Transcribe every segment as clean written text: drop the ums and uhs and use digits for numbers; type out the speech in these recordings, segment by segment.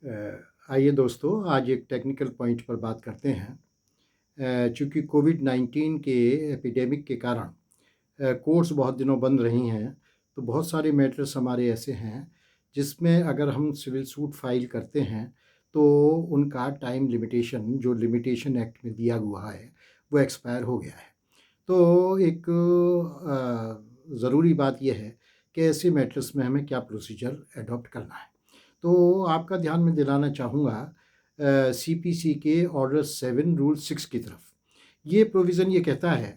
आइए दोस्तों, आज एक टेक्निकल पॉइंट पर बात करते हैं। चूँकि कोविड-19 के एपिडेमिक के कारण कोर्ट्स बहुत दिनों बंद रही हैं, तो बहुत सारे मैटर्स हमारे ऐसे हैं, जिसमें अगर हम सिविल सूट फाइल करते हैं, तो उनका टाइम लिमिटेशन जो लिमिटेशन एक्ट में दिया हुआ है, वो एक्सपायर हो गया है। तो एक ज़रूरी बात ये है कि ऐसे मैटर्स में हमें क्या प्रोसीजर एडॉप्ट करना है। तो आपका ध्यान मैं दिलाना चाहूँगा सीपीसी के ऑर्डर 7 रूल 6 की तरफ। ये प्रोविज़न ये कहता है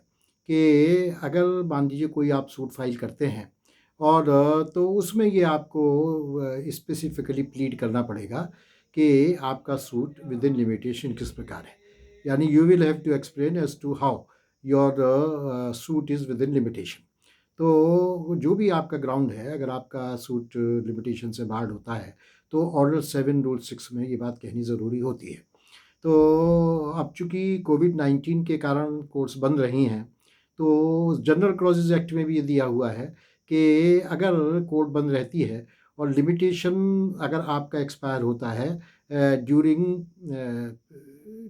कि अगर मान लीजिए कोई आप सूट फाइल करते हैं और तो उसमें ये आपको स्पेसिफिकली प्लीड करना पड़ेगा कि आपका सूट विद इन लिमिटेशन किस प्रकार है। यानी you will have to explain as to how your suit is within limitation. तो जो भी आपका ग्राउंड है, अगर आपका सूट लिमिटेशन से बाहर होता है, तो ऑर्डर 7 रूल 6 में ये बात कहनी ज़रूरी होती है। तो अब चूँकि कोविड-19 के कारण कोर्ट्स बंद रही हैं, तो जनरल क्लॉज़ेज़ एक्ट में भी ये दिया हुआ है कि अगर कोर्ट बंद रहती है और लिमिटेशन अगर आपका एक्सपायर होता है during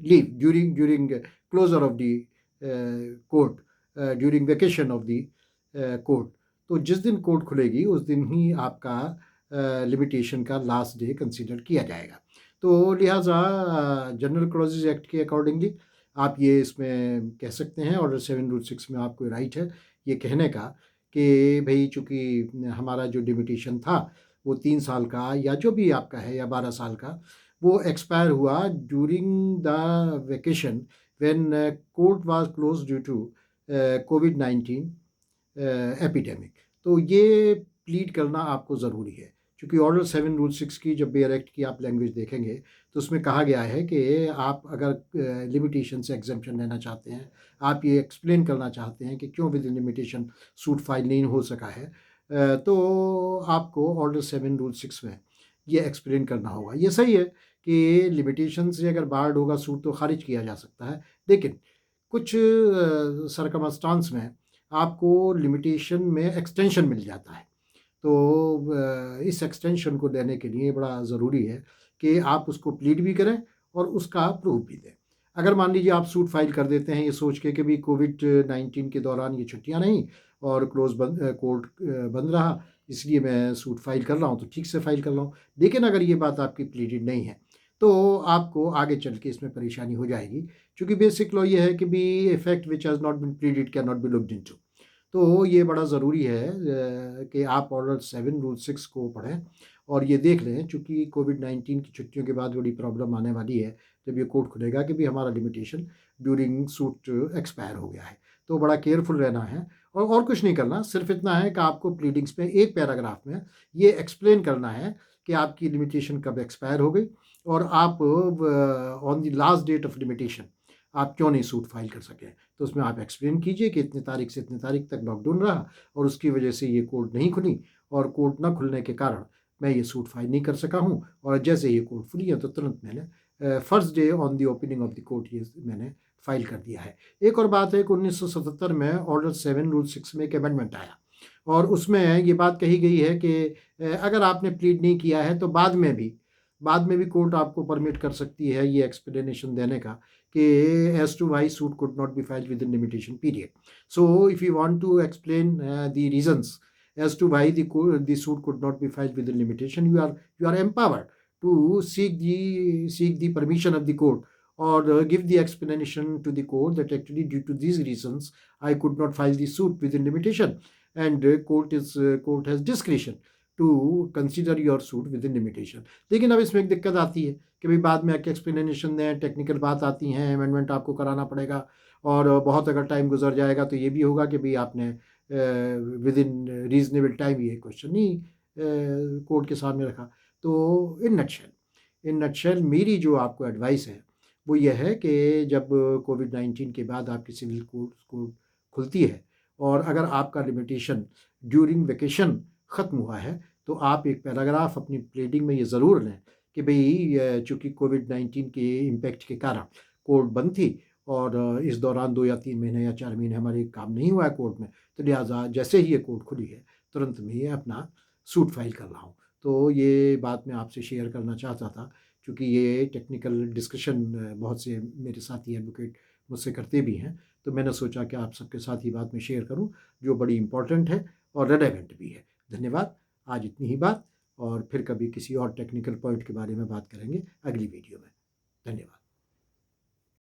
during closure of the court, during vacation of the court, तो जिस दिन कोर्ट खुलेगी उस दिन ही आपका लिमिटेशन का लास्ट डे कंसीडर किया जाएगा। तो लिहाजा जनरल क्लॉज़ेज़ एक्ट के अकॉर्डिंगली आप ये इसमें कह सकते हैं, ऑर्डर 7 रूल 6 में आपको राइट है ये कहने का कि भई चूँकि हमारा जो लिमिटेशन था वो 3 साल का या जो भी आपका है या 12 साल का, वो एक्सपायर हुआ during the vacation when court was closed due to कोविड-19 एपिडेमिक। तो ये प्लीड करना आपको ज़रूरी है, क्योंकि ऑर्डर 7 रूल 6 की जब बेयर एक्ट की आप लैंग्वेज देखेंगे, तो उसमें कहा गया है कि आप अगर लिमिटेशन से एग्ज़म्पशन लेना चाहते हैं, आप ये एक्सप्लेन करना चाहते हैं कि क्यों with in limitation suit file नहीं हो सका है, तो आपको ऑर्डर 7 रूल 6 में ये एक्सप्लेन करना होगा। ये सही है कि लिमिटेशन से अगर बार्ड होगा सूट तो ख़ारिज किया जा सकता है, लेकिन कुछ सरकमस्टांस में आपको लिमिटेशन में एक्सटेंशन मिल जाता है। तो इस एक्सटेंशन को देने के लिए बड़ा ज़रूरी है कि आप उसको प्लीड भी करें और उसका प्रूफ भी दें। अगर मान लीजिए आप सूट फाइल कर देते हैं ये सोच के कि भी कोविड-19 के दौरान ये छुट्टियाँ नहीं और कोर्ट बंद रहा, इसलिए मैं सूट फाइल कर रहा हूँ, तो ठीक से फाइल कर रहा हूँ। लेकिन अगर ये बात आपकी प्लीडेड नहीं है, तो आपको आगे चल के इसमें परेशानी हो जाएगी, क्योंकि बेसिक लॉ ये है कि be a fact which has not been pleaded can not be looked into. तो ये बड़ा ज़रूरी है कि आप ऑर्डर 7 रूल 6 को पढ़ें और ये देख लें, चूँकि कोविड-19 की छुट्टियों के बाद बड़ी प्रॉब्लम आने वाली है, जब ये कोर्ट खुलेगा कि भई हमारा लिमिटेशन ड्यूरिंग सूट एक्सपायर हो गया है। तो बड़ा केयरफुल रहना है और कुछ नहीं करना, सिर्फ़ इतना है कि आपको प्लीडिंग्स में एक पैराग्राफ में ये एक्सप्लेन करना है कि आपकी लिमिटेशन कब एक्सपायर हो गई और आप on the last date of limitation आप क्यों नहीं सूट फाइल कर सके। तो उसमें आप एक्सप्लेन कीजिए कि इतनी तारीख से इतनी तारीख तक लॉकडाउन रहा और उसकी वजह से ये कोर्ट नहीं खुली और कोर्ट ना खुलने के कारण मैं ये सूट फाइल नहीं कर सका हूँ और जैसे ये कोर्ट खुली है तो तुरंत मैंने first day on the opening of the court ये मैंने फाइल कर दिया है। एक और बात है कि 1977 में ऑर्डर 7 रूल 6 में एक अमेंडमेंट आया और उसमें ये बात कही गई है कि अगर आपने प्लीड नहीं किया है तो बाद में भी कोर्ट आपको परमिट कर सकती है ये एक्सप्लेनेशन देने का कि as to why suit could not be filed within limitation period. So if you want to explain the reasons as to why the suit could not be filed within limitation, you are empowered to seek the permission of the court or give the explanation to the court that actually due to these reasons I could not file the suit within limitation, and court has discretion to consider your suit within limitation. लेकिन अब इसमें एक दिक्कत आती है कि भाई बाद में आके एक्सप्लेनेशन दें, टेक्निकल बात आती हैं, अमेंडमेंट आपको कराना पड़ेगा और बहुत अगर टाइम गुजर जाएगा तो ये भी होगा कि भाई आपने विद इन रीजनेबल टाइम ये क्वेश्चन नहीं कोर्ट के सामने रखा। तो इन नटशेल मेरी जो आपको एडवाइस है वो ये है कि जब कोविड-19 के बाद आपकी सिविल कोर्ट खुलती है और अगर आपका लिमिटेशन ड्यूरिंग वेकेशन ख़त्म हुआ है, तो आप एक पैराग्राफ अपनी प्लीडिंग में ये ज़रूर लें कि भई चूँकि कोविड-19 के इम्पैक्ट के कारण कोर्ट बंद थी और इस दौरान 2 या 3 महीने या 4 महीने हमारे काम नहीं हुआ है कोर्ट में, तो लिहाज़ा जैसे ही ये कोर्ट खुली है, तुरंत मैं ये अपना सूट फाइल कर रहा हूँ। तो ये बात मैं आपसे शेयर करना चाहता था, क्योंकि ये टेक्निकल डिस्कशन बहुत से मेरे साथी एडवोकेट मुझसे करते भी हैं, तो मैंने सोचा कि आप सबके साथ ये बात मैं शेयर करूं, जो बड़ी इम्पोर्टेंट है और रेलेवेंट भी है। धन्यवाद। आज इतनी ही बात, और फिर कभी किसी और टेक्निकल पॉइंट के बारे में बात करेंगे अगली वीडियो में। धन्यवाद।